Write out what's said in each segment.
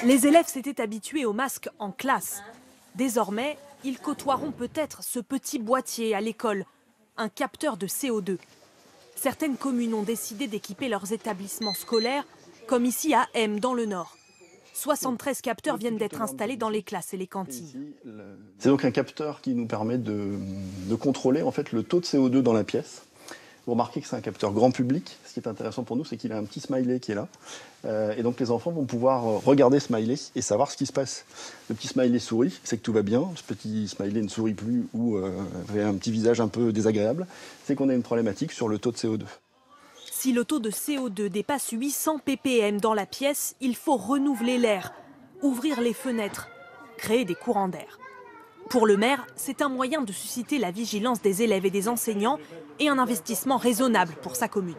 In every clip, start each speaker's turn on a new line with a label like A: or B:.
A: Les élèves s'étaient habitués au masque en classe. Désormais, ils côtoieront peut-être ce petit boîtier à l'école, un capteur de CO2. Certaines communes ont décidé d'équiper leurs établissements scolaires, comme ici à M dans le Nord. 73 capteurs viennent d'être installés dans les classes et les cantines.
B: C'est donc un capteur qui nous permet de contrôler en fait, le taux de CO2 dans la pièce. Vous remarquez que c'est un capteur grand public. Ce qui est intéressant pour nous, c'est qu'il a un petit smiley qui est là. Et donc les enfants vont pouvoir regarder ce smiley et savoir ce qui se passe. Le petit smiley sourit, c'est que tout va bien. Ce petit smiley ne sourit plus ou avait un petit visage un peu désagréable. C'est qu'on a une problématique sur le taux de CO2.
A: Si le taux de CO2 dépasse 800 ppm dans la pièce, il faut renouveler l'air, ouvrir les fenêtres, créer des courants d'air. Pour le maire, c'est un moyen de susciter la vigilance des élèves et des enseignants et un investissement raisonnable pour sa commune.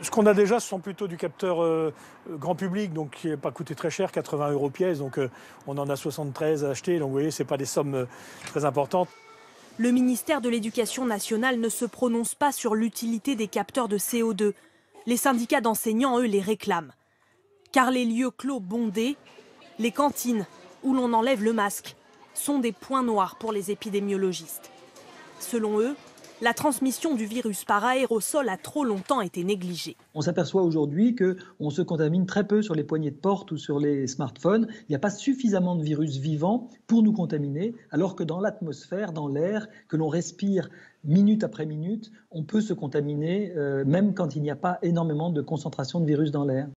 C: Ce qu'on a déjà, ce sont plutôt du capteur grand public, donc qui n'a pas coûté très cher, 80 € pièce. Donc on en a 73 à acheter, donc vous voyez, ce n'est pas des sommes très importantes.
A: Le ministère de l'Éducation nationale ne se prononce pas sur l'utilité des capteurs de CO2. Les syndicats d'enseignants, eux, les réclament. Car les lieux clos bondés, les cantines où l'on enlève le masque, sont des points noirs pour les épidémiologistes. Selon eux, la transmission du virus par aérosol a trop longtemps été négligée.
D: On s'aperçoit aujourd'hui qu'on se contamine très peu sur les poignées de porte ou sur les smartphones. Il n'y a pas suffisamment de virus vivants pour nous contaminer, alors que dans l'atmosphère, dans l'air que l'on respire minute après minute, on peut se contaminer même quand il n'y a pas énormément de concentration de virus dans l'air.